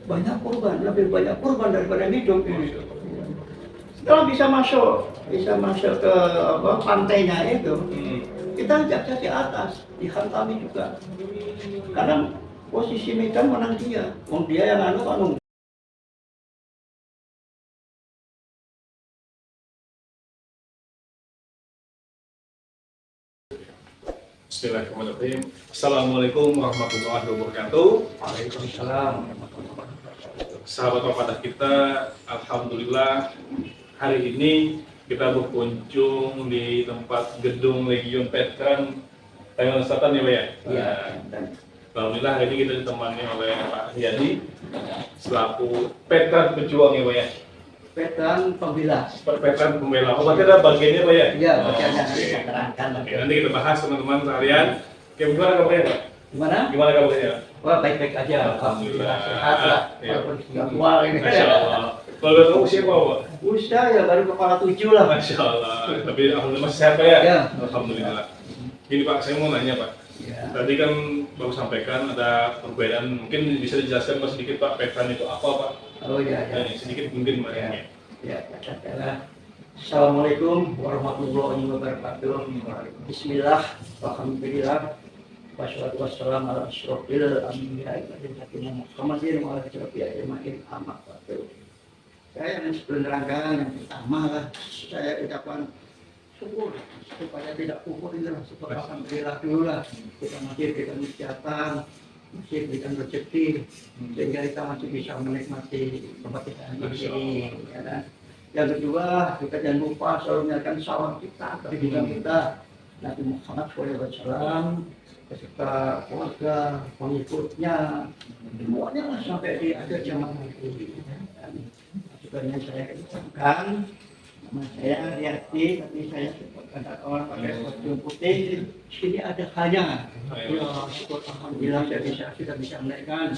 banyak korban, lebih banyak korban daripada hidup ini. Setelah bisa masuk ke pantainya itu, kita jaksa di atas, dihantami juga. Karena posisi Medan menang dia, dia yang anu. Bismillahirrahmanirrahim. Assalamualaikum warahmatullahi wabarakatuh. Waalaikumsalam. Sahabat Papadah kita, alhamdulillah hari ini kita berkunjung di tempat gedung Legion Veteran Tangerang Selatan ya Pak ya. Iya. Alhamdulillah hari ini kita ditemani oleh Pak Yadi selaku veteran pejuang ya Pak ya. Veteran pembela. Veteran pembela. Oh, berarti ada bagiannya Pak ya? Iya, bagiannya Oke. saya terangkan. Oke, nanti kita bahas teman-teman sekalian. Oke, gimana kabarnya Pak? Gimana? Gimana kabarnya? Wah, baik-baik aja. Alhamdulillah. Sehat lah. Iya. Walaupun sudah tua ini. Masya Allah. Kalau kamu usia berapa Pak? Usia ya baru kepala 7 lah. Masya Allah. Tapi alhamdulillah masih sehat Pak ya? Ya. Alhamdulillah. Gini Pak, saya mau nanya Pak. Ya. Tadi kan baru sampaikan ada perbedaan. Mungkin bisa dijelaskan Pak sedikit Pak, veteran itu apa Pak? Oh iya, ya. Sedikit mungkin Pak. Ya. Ya, katakanlah. Assalamualaikum warahmatullahi wabarakatuh. Bismillah, alhamdulillah. Wassalatu wassalamu ala asyrofil anbiya'i wal mursalin Muhammadin wa ala alihi ajma'in amma ba'du. Saya yang sebelum nerangkan yang pertama lah, saya ucapkan syukur supaya tidak kufur ini lah, supaya alhamdulillah dulu lah kita masih diberikan kesehatan, masih diberikan rezeki, sehingga kita masih bisa menikmati kemerdekaan ini. Ya kan? Yang kedua, kita jangan lupa selalu mengingatkan salam kita dari bidang kita Nabi Muhammad SAW beserta keluarga, pengikutnya, semuanya lah sampai di akhir zaman nanti. Dan sebenarnya saya ucapkan nama saya Riyadi, tapi saya sebutkan orang pakai kostum putih. Sini ada hanya. Ya, syukur alhamdulillah sudah bisa menaikkan.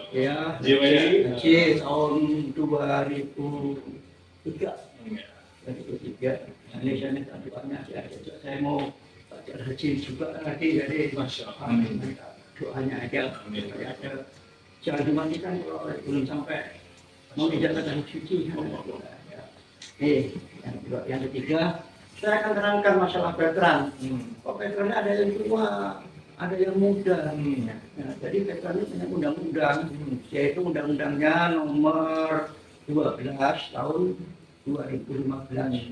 Ya, haji tahun 2003. Ini saya minta doanya, saya mau haji juga lagi, jadi doanya aja. Jangan dimandikan kalau belum sampai mau dijadikan suci. Yang ketiga, saya akan terangkan masalah veteran. Veteran ada yang tua, ada yang muda. Jadi veteran itu punya undang-undang, yaitu undang-undangnya nomor 12 tahun 2015.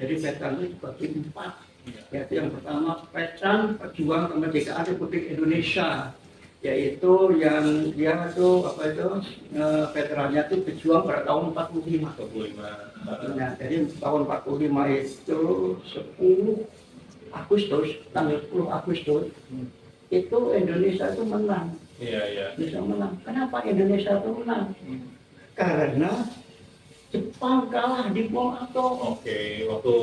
Jadi veteran itu dibagi 4. Yaitu yang pertama, veteran pejuang kemerdekaan Republik Indonesia, yaitu yang dia itu veterannya itu berjuang pada tahun 45. Nah, jadi tahun 45 itu 10 Agustus, tanggal 10 Agustus itu Indonesia itu menang. Indonesia menang. Kenapa Indonesia itu menang? Karena Jepang kalah di bom atom. Oke, waktu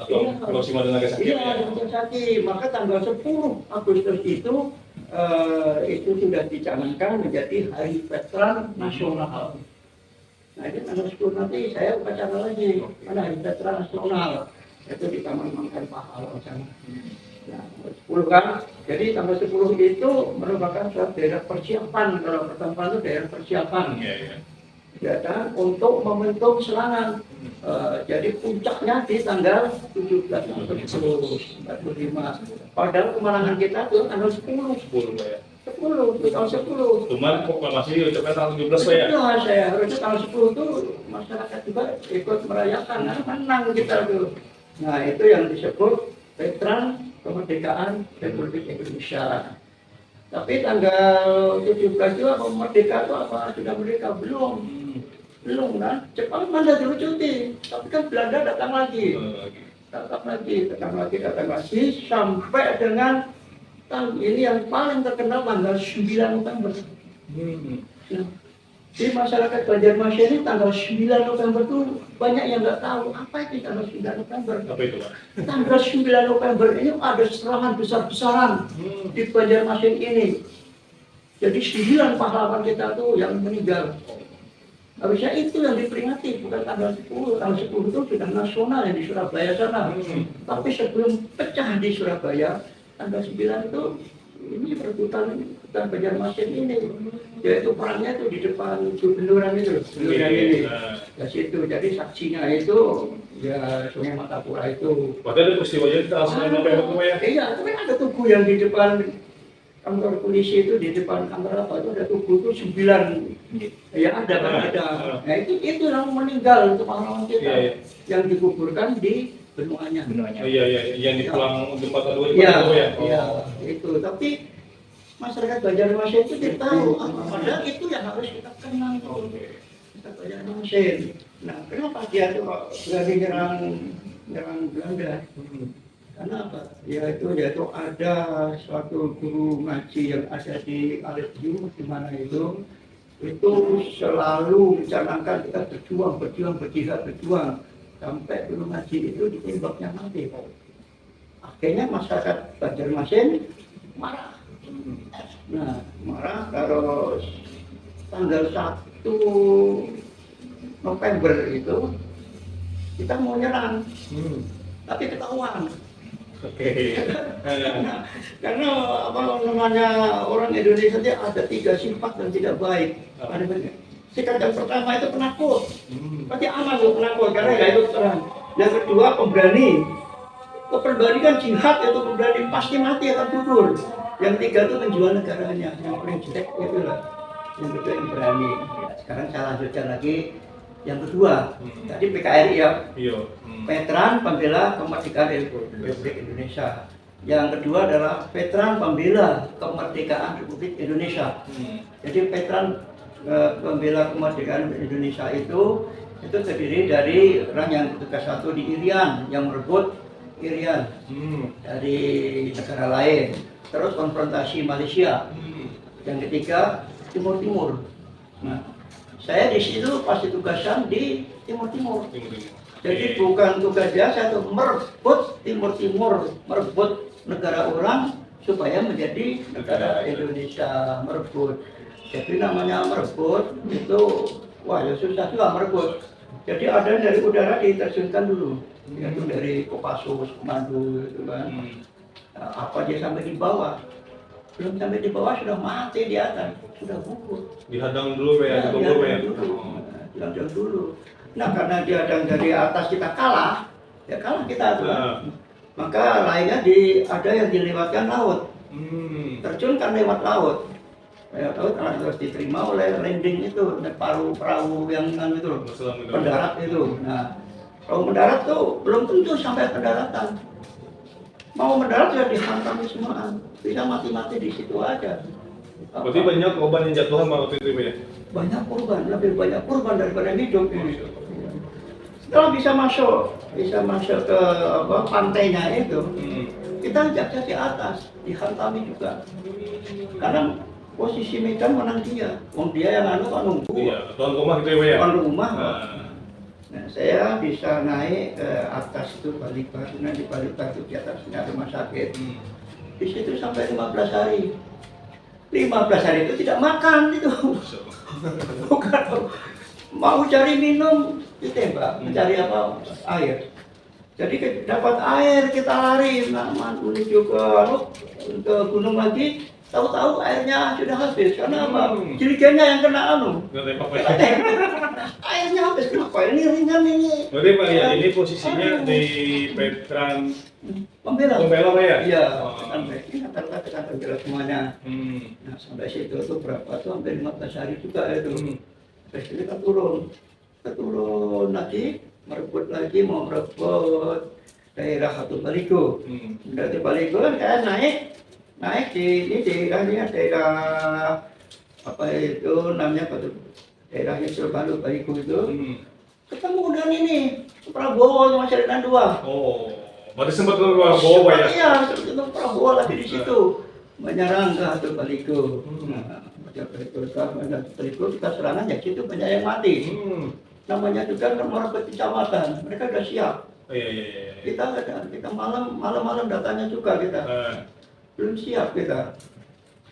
Hiroshima dan Nagasaki. Iya, Nagasaki. Maka tanggal 10 Agustus itu sudah dicanangkan menjadi Hari Veteran Nasional. Nah, ini tanggal 10 nanti saya upacara lagi. Mana Hari Veteran Nasional? Itu di Taman Mangkan Pahlawan sana. Nah, 10 kan? Jadi tanggal 10 itu merupakan suatu daerah persiapan. Kalau pertemuan itu daerah persiapan. Ya, dan untuk membentuk serangan. Jadi puncaknya di tanggal 17 Agustus 45. Padahal kemenangan kita itu tanggal 10. 10 Pak ya. 10, tahun 10. Cuman proklamasi ucapkan tanggal 17 Pak ya. Iya, saya harusnya tanggal 10 itu masyarakat juga ikut merayakan, karena menang kita tuh. Nah, itu yang disebut Veteran Kemerdekaan Republik Indonesia. Tapi tanggal 17 itu apa merdeka itu apa? Sudah merdeka? Belum kan? Jepang mana dulu cuti, tapi kan Belanda datang lagi, datang lagi sampai dengan tahun ini yang paling terkenal tanggal 9 November. Nah, di masyarakat Banjarmasin ini tanggal 9 November itu banyak yang nggak tahu apa itu tanggal 9 November. Apa itu Pak? Tanggal 9 November ini ada serangan besar-besaran di Banjarmasin ini. Jadi 9 pahlawan kita tuh yang meninggal. Harusnya itu yang diperingati, bukan tanggal 10. Tanggal 10 itu sudah nasional ya di Surabaya sana. Tapi sebelum pecah di Surabaya, tanggal 9 itu ini perebutan hutan Banjarmasin ini, yaitu perangnya itu di depan gubernuran itu, gubernuran ini, di situ. Jadi saksinya itu ya Sungai Matapura itu. Berarti ada peristiwanya kita langsung sampai itu ya? Iya, itu kan ada tugu yang di depan kantor polisi itu, di depan kantor apa itu ada tugu itu 9. Ya ada kan ada. Nah itu yang meninggal itu pahlawan kita, yang dikuburkan di benuanya. Oh, iya, yang di pulang tempat kedua Iya, ya? iya, itu. Tapi masyarakat Banjarmasin itu tidak tahu, padahal itu yang harus kita kenal. Kita Banjarmasin. Nah, kenapa dia tuh berani nyerang Belanda? Karena apa? Yaitu ada suatu guru ngaji yang ada di Alesju, di mana itu selalu mencanangkan kita berjihad, sampai guru ngaji itu ditembaknya mati. Akhirnya masyarakat Banjarmasin marah. Nah, marah terus tanggal 1 November itu kita mau nyerang, tapi ketahuan. Karena apa namanya orang Indonesia itu ada 3 sifat yang tidak baik. Sikap yang pertama itu penakut, berarti aman loh penakut karena nggak ikut perang. Yang kedua pemberani, pemberani kan jihad itu pemberani pasti mati akan gugur. Yang ketiga itu menjual negaranya, yang paling jelek itu lah. Yang kedua yang berani. Sekarang saya lanjutkan lagi yang kedua. Tadi PKRI ya, Veteran Pembela Kemerdekaan Republik Indonesia. Yang kedua adalah Veteran Pembela Kemerdekaan Republik Indonesia. Jadi veteran Pembela Kemerdekaan Indonesia itu terdiri dari orang yang tugas 1 di Irian yang merebut Irian dari negara lain, terus konfrontasi Malaysia. Yang ketiga Timur. Nah, saya di situ pasti tugasan di Timur. Jadi bukan tugas biasa itu merebut Timur, merebut negara orang supaya menjadi negara Indonesia, merebut. Jadi namanya merebut itu, wah ya susah juga merebut. Jadi ada dari udara diterjunkan dulu, yaitu dari Kopassus, komando itu kan. Nah, apa dia sampai di bawah? Belum sampai di bawah sudah mati di atas, sudah gugur. Dihadang dulu ya, dihadang dulu. Nah karena dihadang dari atas kita kalah, ya kalah kita tuh. Maka lainnya ada yang dilewatkan laut, terjunkan lewat laut. Laut harus diterima oleh landing itu, perahu yang itu pendarat itu. Nah, perahu mendarat tuh belum tentu sampai pendaratan. Mau mendarat sudah dihantam semua, bisa mati di situ aja. Berarti banyak korban yang jatuhan waktu itu ya? Banyak korban, lebih banyak korban daripada hidup. Setelah bisa masuk ke pantainya itu, kita jaksa di atas, dihantami juga. Karena posisi medan menang dia, dia yang nunggu. Iya, tuan rumah gitu ya? Tuan rumah. Nah, saya bisa naik ke atas itu Balika, di Balika itu di atasnya rumah sakit. Di situ sampai 15 hari. 15 hari itu tidak makan itu. Bukan mau cari minum ditembak, mencari apa? Air. Jadi dapat air kita lari menuju ke gunung lagi. Tahu-tahu airnya sudah habis karena apa? Jirigennya yang kena airnya habis. Kenapa ini ringan ini? Berarti Pak ya, ini posisinya di veteran Pembela Pak ya? Iya, ini kata pembela semuanya. Nah sampai situ tuh berapa tuh hampir 15 hari juga itu. Terus kita turun lagi, mau merebut daerah Hatu Baligo. Dari Baligo kan kayak naik di daerah apa itu namanya daerahnya Surabaya Baligo itu. Ketemu dengan ini Prabowo sama Sarinan II. Berarti sempat ke Prabowo Pak ya? Iya, ketemu Prabowo lagi di situ menyerang ke Hatu Baligo. Baligo kita serangan ya situ banyak yang mati. Namanya juga merebut kecamatan, mereka sudah siap. Iya. Kita malam datanya juga kita. Belum siap kita.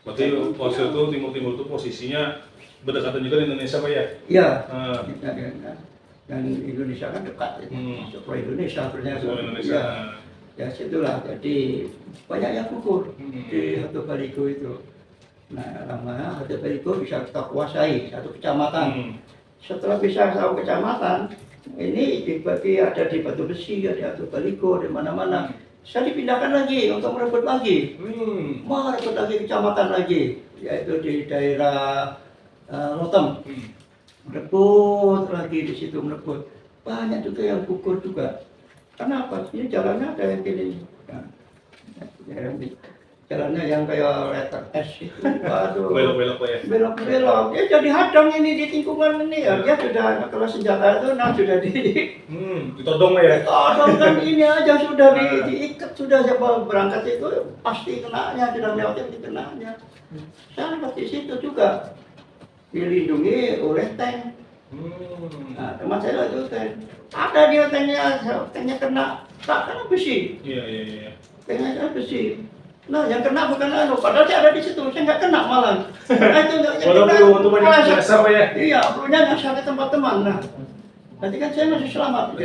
Berarti posisi itu timur itu posisinya berdekatan juga dengan Indonesia Pak ya? Iya. Dan Indonesia kan dekat, masuk ke Indonesia ternyata. Indonesia. Ya situlah, jadi banyak yang gugur di satu baligo itu. Nah, lama satu baligo bisa kita kuasai satu kecamatan. Setelah bisa satu kecamatan, ini dibagi ada di Batu Besi, ada di Baligo, di mana-mana. Saya dipindahkan lagi untuk merebut lagi, merebut lagi kecamatan lagi, yaitu di daerah Lotem. Merebut lagi di situ merebut. Banyak juga yang gugur juga. Kenapa? Ini jalannya ada yang gini. Nah, jalannya yang kayak letter S itu. Aduh. Belok-belok ya. Belok-belok. Ya jadi hadang ini di lingkungan ini ya. Dia sudah kalau senjata itu sudah ditodong ya. Ditodong kan ini aja sudah diikat sudah siapa berangkat itu pasti kenanya sudah melewati kenanya. Saya di situ juga dilindungi oleh tank. Nah, teman saya itu tank. Ada dia tanknya kena besi. Iya. Tanknya besi. Nah, yang kena bukan padahal saya ada di situ, saya nggak kena malah. Nah, itu Waduh, banyak nyasar Pak ya? Iya, perlunya nyasar ke tempat teman. Nah, nanti kan saya masih selamat.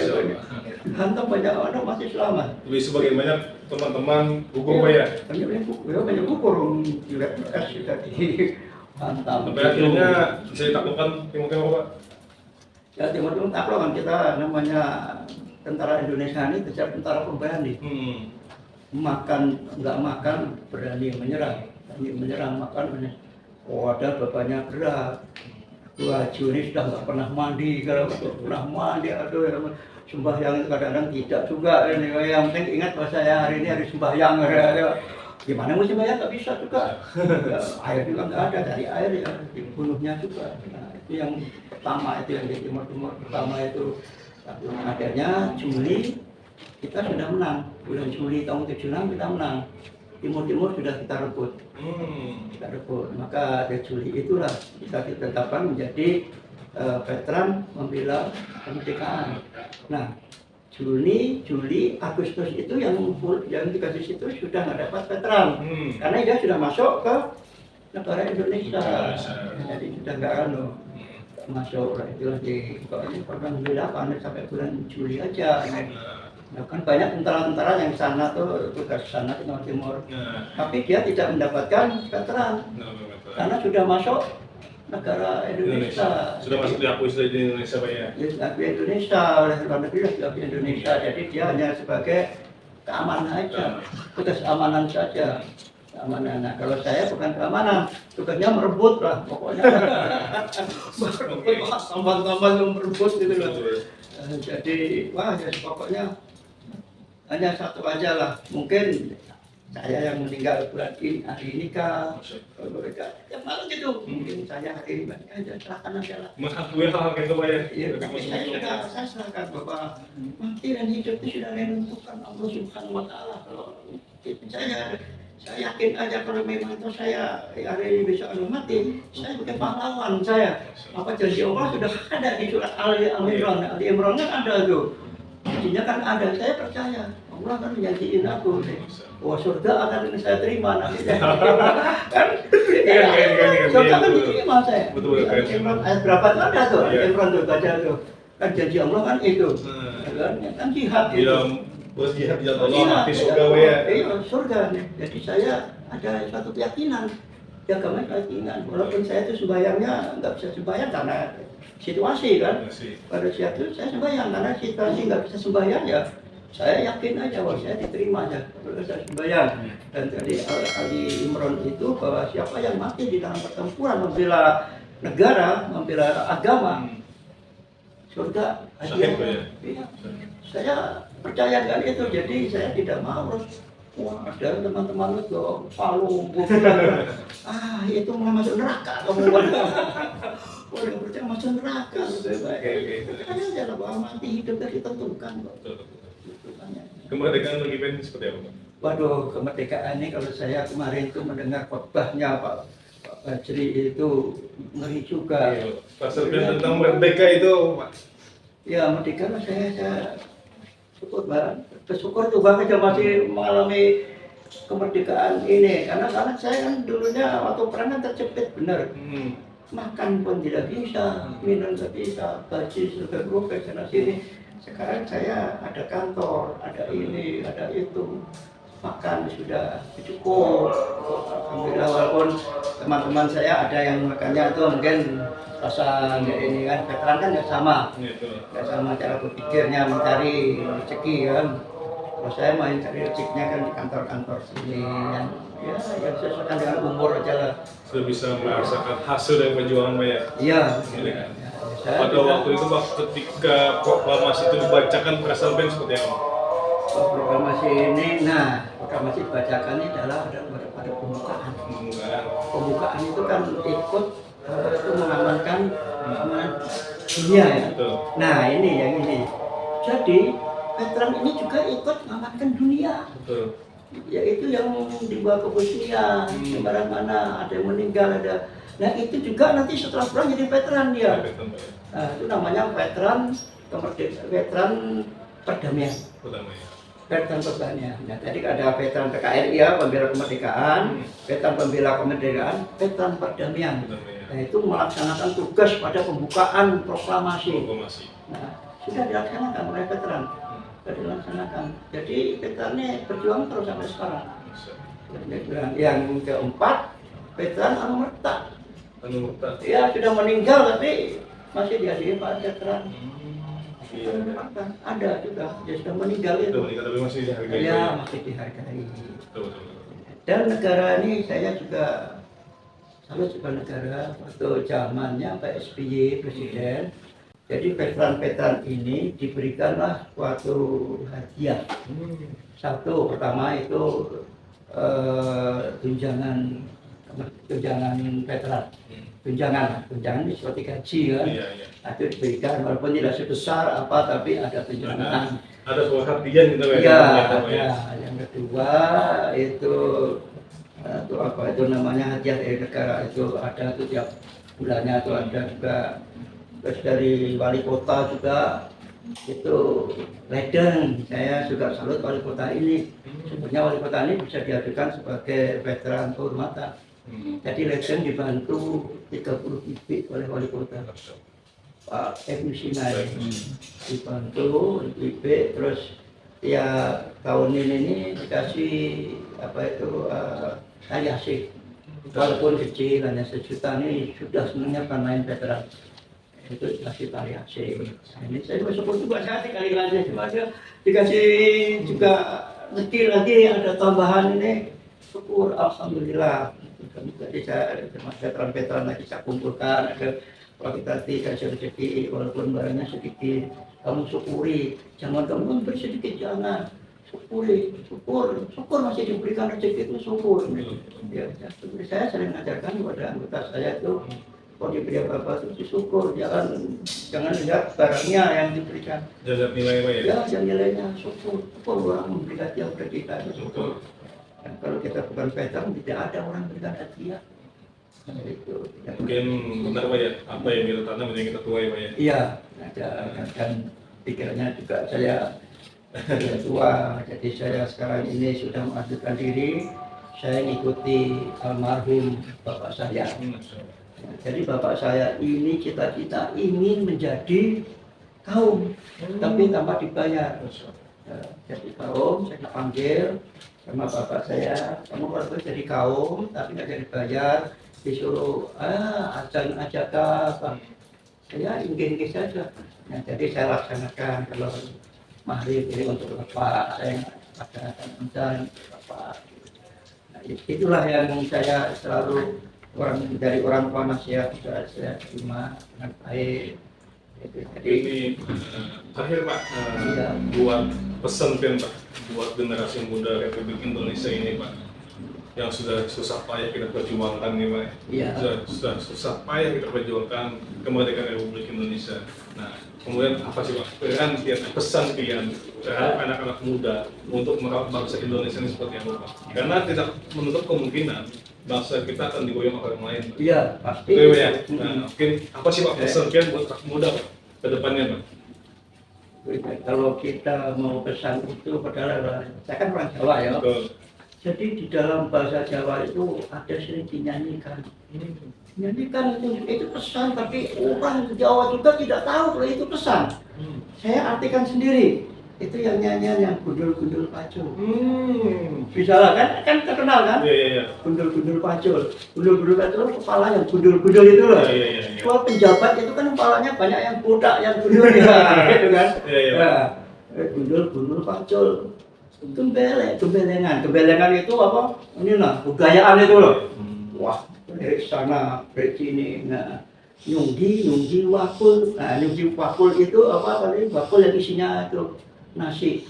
Hantam banyak orang masih selamat. Lebih sebagian banyak teman-teman gugur Pak ya? Banyak gugur di lepas tadi. Hantam. Sampai akhirnya bisa ditaklukkan Timur-Timur Pak? Ya Timur-Timur takluk kan kita namanya tentara Indonesia ini tentara pemberani. Makan nggak makan berani menyerang makan. Oh ada bapaknya berat. Wah Juni sudah nggak pernah mandi, kalau pernah mandi aduh sembahyang itu kadang-kadang tidak juga ini. Yang penting ingat bahwa saya hari ini harus sembahyang. Gimana mau sembahyang nggak bisa juga. Ya, air juga nggak ada, dari air ya dibunuhnya juga. Nah, itu yang pertama itu yang di Timur-Timur pertama itu. Akhirnya Juli kita sudah menang. Bulan Juli tahun 76 kita menang. Timur-Timur sudah kita rebut. Maka dari Juli itulah kita ditetapkan menjadi veteran membela kemerdekaan. Nah, Juli, Agustus itu yang dikasih situ sudah nggak dapat veteran, karena dia sudah masuk ke negara Indonesia. Jadi sudah nggak masuk itu di pernah membela sampai bulan Juli aja. Nah, kan banyak tentara-tentara yang sana tuh tugas sana ke Timur, tapi dia tidak mendapatkan veteran karena sudah masuk negara Indonesia. Sudah masuk diakui sudah di Indonesia Pak ya? Ya diakui Indonesia oleh luar negeri diakui Indonesia, jadi dia hanya sebagai keamanan aja, tugas keamanan saja. Keamanan. Nah, kalau saya bukan keamanan, tugasnya merebut lah pokoknya. Tambah-tambah merebut gitu loh. Jadi wah jadi pokoknya hanya satu aja lah, mungkin saya yang meninggal bulan ini hari ini kah, ya malah gitu, mungkin saya hari ini aja serahkan aja lah. Mengakui hal itu Pak ya? Iya, tapi saya serahkan bahwa mati dan hidup itu sudah ditentukan Allah Subhanahu Wa Taala. Kalau saya yakin aja kalau memang itu saya hari ini besok mati, saya bukan pahlawan saya. Apa janji Allah sudah ada di surat Ali Imran kan ada tuh. Intinya kan ada, saya percaya Allah kan menjanjiin aku bahwa surga akan saya terima nanti. Kan surga kan diterima saya. Betul. Ayat berapa tuh ada tuh? Imran tuh baca tuh. Kan janji Allah kan itu. Kan jihad itu. Berjihad di jalan Allah mati surga ya. Iya surga nih. Jadi saya ada suatu keyakinan. Ya keyakinan. Walaupun saya itu sembahyangnya nggak bisa sembahyang karena situasi kan. Pada saat itu saya sembahyang karena situasi nggak bisa sembahyang ya. Saya yakin aja bahwa saya diterima aja kalau saya sembahyang. Dan dari Ali Imran itu bahwa siapa yang mati di dalam pertempuran membela negara, membela agama, surga hadiah. Iya. Saya percaya dengan itu, jadi saya tidak mau wah ada teman-teman itu palu itu mau masuk neraka kamu udah percaya masuk neraka kan aja lah bahwa mati hidup kan ditentukan kok. Kemerdekaan bagi Ben seperti apa Pak? Waduh, kemerdekaan ini kalau saya kemarin itu mendengar khotbahnya Pak Bajri itu ngeri juga. Pak Serben tentang merdeka itu Pak? Ya merdeka saya syukur banget, bersyukur tuh banget aja masih mengalami kemerdekaan ini karena saya kan dulunya waktu perang kan terjepit benar. Makan pun tidak bisa, minum tidak bisa, gaji sudah berubah sana sini. Sekarang saya ada kantor, ada ini, ada itu, makan sudah cukup. Alhamdulillah, walaupun teman-teman saya ada yang makannya itu mungkin rasa nggak ini kan, veteran kan nggak sama, nggak sama cara berpikirnya mencari rezeki kan. Kalau saya main cari rezekinya kan di kantor-kantor sini yang ya yang sesuaikan dengan umur aja lah. Sudah bisa merasakan hasil dari perjuangan Pak ya? Iya. Ini kan. Saya Pada juga- waktu itu Pak, ketika proklamasi itu dibacakan perasaan Pak seperti apa? proklamasi ini, nah proklamasi dibacakan ini adalah pada pembukaan. Enggak. Pembukaan itu kan ikut itu mengamankan keamanan dunia ya. Betul. Nah ini yang ini. Jadi veteran ini juga ikut mengamankan dunia. Betul. Yaitu yang dibawa ke Bosnia, sembarang mana ada yang meninggal ada. Nah itu juga nanti setelah pulang jadi veteran dia. Betul, Pak ya. Nah, itu namanya veteran veteran perdamaian. Pertama ya. Veteran perdamaian. Nah, tadi ada veteran PKRI ya, pembela kemerdekaan, veteran pembela kemerdekaan, veteran perdamaian. Pertama ya. Nah, itu melaksanakan tugas pada pembukaan proklamasi. Proklamasi. Nah, sudah dilaksanakan oleh veteran. Sudah dilaksanakan. Jadi veterannya berjuang terus sampai sekarang. Yang keempat, veteran Anumerta. Anumerta. Ya sudah meninggal tapi masih dihadiri Pak veteran. Iya. Ada juga, dia sudah meninggal itu. Sudah meninggal tapi masih dihargai. Ya Pak, masih dihargai. Betul, betul. Dan negara ini saya juga salut juga negara waktu zamannya Pak SBY presiden. Jadi veteran-veteran ini diberikanlah suatu hadiah. Satu pertama itu tunjangan veteran. Tunjangan ini seperti gaji kan. Iya, iya. Nah, itu diberikan walaupun tidak sebesar apa tapi ada tunjangan. Ada sebuah hadiah gitu Pak. Iya, Ternyata, Pak, ya. ada. Yang kedua itu apa itu namanya hadiah dari negara itu ada itu tiap bulannya itu ada juga. Terus dari wali kota juga itu ledeng. Saya juga salut wali kota ini. Sebenarnya wali kota ini bisa diajukan sebagai veteran kehormatan. Jadi ledeng dibantu 30 bibit oleh wali kota Pak M. Sinai, dibantu bibit. Terus tiap tahun ini dikasih apa itu tali asih, walaupun kecil hanya 1 juta. Ini sudah senangnya main veteran itu dikasih tali asih. Nah, ini saya bersyukur juga saya sekali lagi cuma dia dikasih juga rezeki lagi ada tambahan ini, syukur alhamdulillah. Jadi saya veteran-veteran lagi saya kumpulkan, ada kalau kita dikasih rezeki walaupun barangnya sedikit, kamu syukuri, jangan kamu beri sedikit, jangan syukuri, syukur masih diberikan rezeki itu syukur. Ya, seperti saya sering mengajarkan kepada anggota saya itu kalau diberi apa-apa itu syukur, jangan lihat barangnya yang diberikan. Jaga nilai Pak ya. Ya, yang nilainya syukur orang memberikan hadiah kepada kita itu syukur. Dan kalau kita bukan veteran tidak ada orang berikan hadiah. Itu. Mungkin benar Pak ya, apa yang kita tanam yang kita tuai Pak ya. Iya, ada dan pikirannya juga saya sudah tua, jadi saya sekarang ini sudah mengajukan diri, saya mengikuti almarhum bapak saya. Jadi bapak saya ini cita-cita ingin menjadi kaum, tapi tanpa dibayar. Jadi kaum, saya dipanggil sama bapak saya, kamu kalau jadi kaum tapi nggak jadi bayar, disuruh aja apa. Saya ingin saja. Nah, jadi saya laksanakan kalau maghrib ini untuk bapak, saya laksanakan dan bapak. Nah, itulah yang saya selalu dari orang tua nasihat sudah saya terima dengan baik. Jadi Ini terakhir Pak, buat pesan Pak buat generasi muda Republik Indonesia ini Pak, yang sudah susah payah kita perjuangkan nih Pak. Iya. Sudah susah payah kita perjuangkan kemerdekaan Republik Indonesia. Nah, kemudian apa sih Pak? Kan pesan kalian terhadap anak-anak muda untuk merawat bangsa Indonesia ini seperti apa Pak? Karena tidak menutup kemungkinan bangsa kita akan digoyang oleh orang lain. iya pasti. Oke, Pak ya. Nah, mungkin apa sih Pak pesan kalian buat anak muda Pak ke depannya Pak? Kalau kita mau pesan itu padahal saya kan orang Jawa ya. Betul. Jadi di dalam bahasa Jawa itu ada sering dinyanyikan. Nyanyikan itu pesan, tapi orang Jawa juga tidak tahu kalau itu pesan. saya artikan sendiri. Itu yang nyanyian yang gundul-gundul pacul. Hmm. Bisa lah kan terkenal kan? Iya, iya, iya. Gundul-gundul pacul. Gundul-gundul pacul kepala yang gundul-gundul itu loh. Iya, iya, iya, iya. Soal penjabat itu kan kepalanya banyak yang botak, yang gundul ya, gitu kan? Iya, iya. Nah, gundul-gundul pacul. Gembelengan itu apa? Ini nah, budayaan itu loh. Wah, dari sana, dari sini. Nah, nyunggi wakul. Nah, nyunggi wakul itu apa? Wakul yang isinya itu nasi.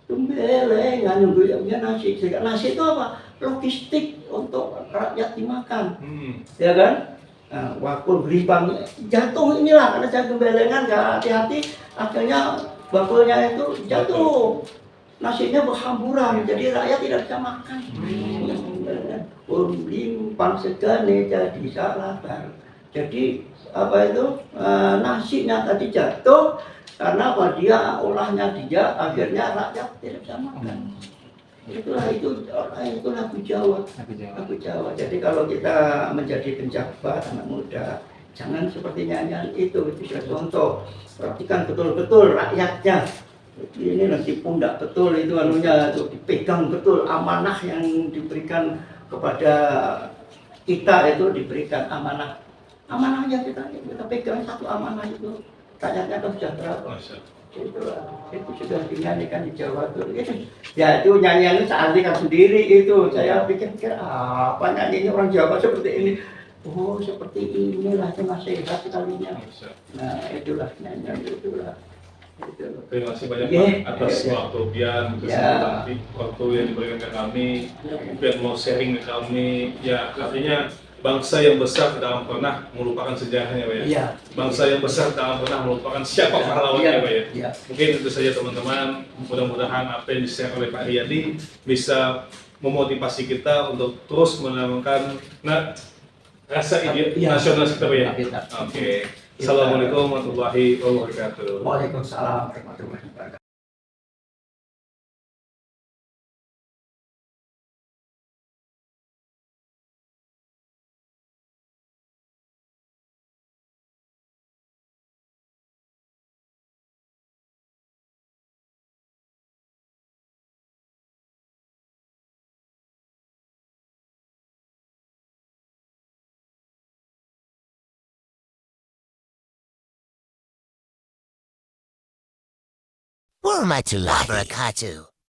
Gembelengan nyungginya nasi. Sehingga nasi itu apa? Logistik untuk rakyat dimakan. Ya kan? Nah, wakul beribang jatuh inilah karena saya gembelengan nggak hati-hati, akhirnya bakulnya itu jatuh. Nasinya berhamburan, jadi rakyat tidak bisa makan. Limpang segane jadi salatan. Jadi apa itu nasinya tadi jatuh karena apa dia olahnya dia akhirnya rakyat tidak bisa makan. Itu lagu Jawa. Jadi kalau kita menjadi penjabat anak muda, jangan seperti nyanyian itu bisa contoh. Perhatikan betul-betul rakyatnya. Ini nanti pundak betul itu anunya itu dipegang betul amanah yang diberikan kepada kita itu diberikan amanahnya kita pegang satu amanah itu rakyatnya kan sejahtera. Itu sudah dinyanyikan di Jawa tuh ya itu nyanyian saya artikan sendiri itu saya pikir apa nyanyinya orang Jawa seperti ini. Oh seperti inilah itu nasihat sekalinya. Nah itulah nyanyian itulah. Terima kasih banyak Pak atas waktu Pian, kesempatan waktu yang diberikan ke kami. Pian mau sharing ke kami, ya artinya bangsa yang besar tidak akan pernah melupakan sejarahnya Pak ya. Bangsa yang besar tidak akan pernah melupakan siapa pahlawannya Pak ya. Mungkin itu saja teman-teman, mudah-mudahan apa yang di-share oleh Pak Riyadi bisa memotivasi kita untuk terus menanamkan rasa nasionalis kita Pak ya. Oke. Assalamualaikum warahmatullahi wabarakatuh. Waalaikumsalam warahmatullahi wabarakatuh. Warahmatullahi wabarakatuh.